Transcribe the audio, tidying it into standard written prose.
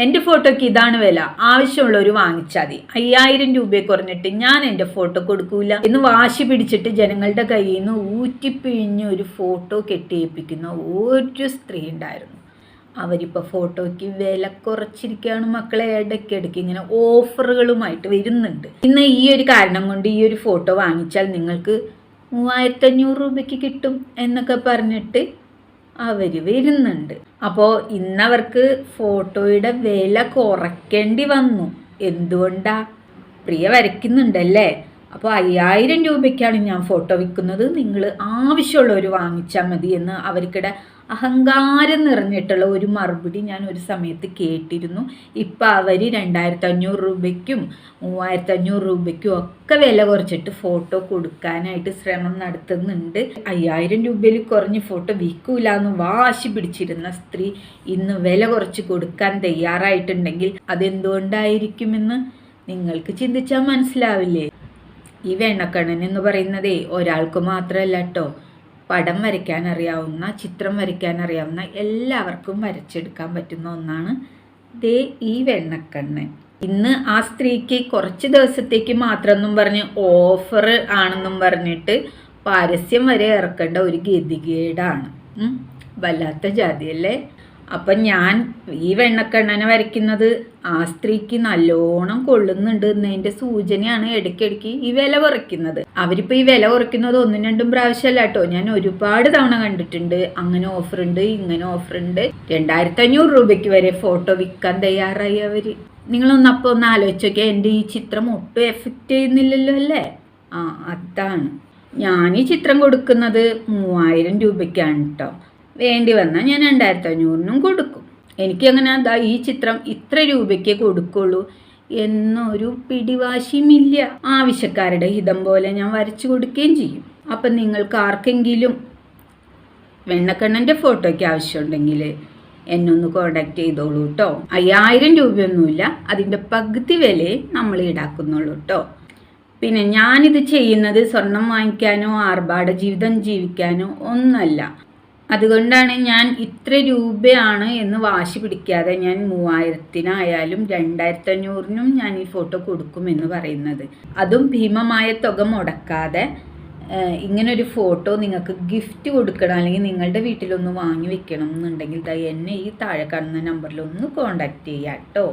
എൻ്റെ ഫോട്ടോയ്ക്ക് ഇതാണ് വില, ആവശ്യമുള്ളവർ വാങ്ങിച്ചാൽ മതി, 5000 രൂപയെ കുറഞ്ഞിട്ട് ഞാൻ എൻ്റെ ഫോട്ടോ കൊടുക്കൂല എന്ന് വാശി പിടിച്ചിട്ട് ജനങ്ങളുടെ കയ്യിൽ നിന്ന് ഊറ്റിപ്പിഴിഞ്ഞ് ഒരു ഫോട്ടോ കെട്ടിയേൽപ്പിക്കുന്ന ഒരു സ്ത്രീ ഉണ്ടായിരുന്നു. അവരിപ്പോൾ ഫോട്ടോയ്ക്ക് വില കുറച്ചിരിക്കുകയാണ് മക്കളെ. ഇടയ്ക്കിടയ്ക്ക് ഇങ്ങനെ ഓഫറുകളുമായിട്ട് വരുന്നുണ്ട്. ഇന്ന് ഈ ഒരു കാരണം കൊണ്ട് ഈ ഒരു ഫോട്ടോ വാങ്ങിച്ചാൽ നിങ്ങൾക്ക് 3500 രൂപയ്ക്ക് കിട്ടും എന്നൊക്കെ പറഞ്ഞിട്ട് അവർ വരുന്നുണ്ട്. അപ്പോൾ ഇന്നവർക്ക് ഫോട്ടോയുടെ വില കുറയ്ക്കേണ്ടി വന്നു. എന്തുകൊണ്ടാ? പ്രിയ വരയ്ക്കുന്നുണ്ടല്ലേ. അപ്പോൾ 5000 രൂപയ്ക്കാണ് ഞാൻ ഫോട്ടോ വിൽക്കുന്നത്, നിങ്ങൾ ആവശ്യമുള്ളവർ വാങ്ങിച്ചാൽ മതി എന്ന് അവർക്കിടെ അഹങ്കാരം നിറഞ്ഞിട്ടുള്ള ഒരു മറുപടി ഞാൻ ഒരു സമയത്ത് കേട്ടിരുന്നു. ഇപ്പം അവർ 2500 രൂപയ്ക്കും 3500 രൂപയ്ക്കും ഒക്കെ വില കുറച്ചിട്ട് ഫോട്ടോ കൊടുക്കാനായിട്ട് ശ്രമം നടത്തുന്നുണ്ട്. 5000 രൂപയിൽ കുറഞ്ഞ് ഫോട്ടോ വിൽക്കൂല എന്ന് വാശി പിടിച്ചിരുന്ന സ്ത്രീ ഇന്ന് വില കുറച്ച് കൊടുക്കാൻ തയ്യാറായിട്ടുണ്ടെങ്കിൽ അതെന്തുകൊണ്ടായിരിക്കുമെന്ന് നിങ്ങൾക്ക് ചിന്തിച്ചാൽ മനസ്സിലാവില്ലേ? ഈ വെണ്ണക്കണ്ണൻ എന്ന് പറയുന്നതേ ഒരാൾക്ക് മാത്രമല്ല കേട്ടോ. പടം വരയ്ക്കാൻ അറിയാവുന്ന, ചിത്രം വരയ്ക്കാൻ അറിയാവുന്ന എല്ലാവർക്കും വരച്ചെടുക്കാൻ പറ്റുന്ന ഒന്നാണ് ദേ ഈ വെണ്ണക്കണ്ണൻ. ഇന്ന് ആ സ്ത്രീക്ക് കുറച്ച് ദിവസത്തേക്ക് മാത്രമെന്നും പറഞ്ഞ് ഓഫർ ആണെന്നും പറഞ്ഞിട്ട് പരസ്യം വരെ ഇറക്കേണ്ട ഒരു ഗതികേടാണ്. വല്ലാത്ത ജാതിയല്ലേ. അപ്പം ഞാൻ ഈ വെണ്ണക്കണ്ണനെ വരയ്ക്കുന്നത് ആ സ്ത്രീക്ക് നല്ലോണം കൊള്ളുന്നുണ്ട് എന്നതിൻ്റെ സൂചനയാണ് ഇടയ്ക്കിടയ്ക്ക് ഈ വില കുറയ്ക്കുന്നത്. അവരിപ്പോൾ ഈ വില കുറയ്ക്കുന്നത് 1-2 പ്രാവശ്യമല്ല കേട്ടോ, ഞാൻ ഒരുപാട് തവണ കണ്ടിട്ടുണ്ട്. അങ്ങനെ ഓഫറുണ്ട്, ഇങ്ങനെ ഓഫറുണ്ട്. 2500 രൂപയ്ക്ക് വരെ ഫോട്ടോ വിൽക്കാൻ തയ്യാറായി അവർ. നിങ്ങളപ്പോൾ ഒന്ന് ആലോചിച്ച് നോക്കിയാൽ എൻ്റെ ഈ ചിത്രം ഒട്ടും എഫക്റ്റ് ചെയ്യുന്നില്ലല്ലോ അല്ലേ? അതാണ്. ഞാൻ ഈ ചിത്രം കൊടുക്കുന്നത് 3000 രൂപയ്ക്കാണ് കേട്ടോ. വേണ്ടി വന്നാൽ ഞാൻ 2500 കൊടുക്കും. എനിക്കങ്ങനെ അതാ ഈ ചിത്രം ഇത്ര രൂപയ്ക്കേ കൊടുക്കുള്ളൂ എന്നൊരു പിടിവാശിയുമില്ല. ആവശ്യക്കാരുടെ ഹിതം പോലെ ഞാൻ വരച്ചു കൊടുക്കുകയും ചെയ്യും. അപ്പം നിങ്ങൾക്ക് ആർക്കെങ്കിലും വെണ്ണക്കണ്ണൻ്റെ ഫോട്ടോയ്ക്ക് ആവശ്യമുണ്ടെങ്കിൽ എന്നൊന്ന് കോണ്ടാക്ട് ചെയ്തോളൂ കേട്ടോ. 5000 രൂപയൊന്നുമില്ല, അതിൻ്റെ പകുതി വിലയെ നമ്മൾ ഈടാക്കുന്നുള്ളൂ കേട്ടോ. പിന്നെ ഞാനിത് ചെയ്യുന്നത് സ്വർണം വാങ്ങിക്കാനോ ആർഭാട ജീവിതം ജീവിക്കാനോ ഒന്നല്ല. അതുകൊണ്ടാണ് ഞാൻ ഇത്ര രൂപയാണ് എന്ന് വാശി പിടിക്കാതെ ഞാൻ 3000-നായാലും 2500-നും ഞാൻ ഈ ഫോട്ടോ കൊടുക്കുമെന്ന് പറയുന്നത്. അതും ഭീമമായ തുക മുടക്കാതെ ഇങ്ങനൊരു ഫോട്ടോ നിങ്ങൾക്ക് ഗിഫ്റ്റ് കൊടുക്കണം, അല്ലെങ്കിൽ നിങ്ങളുടെ വീട്ടിലൊന്ന് വാങ്ങി വെക്കണം എന്നുണ്ടെങ്കിൽ എന്നെ ഈ താഴെ കാണുന്ന നമ്പറിൽ ഒന്ന് കോണ്ടാക്ട് ചെയ്യാം കേട്ടോ.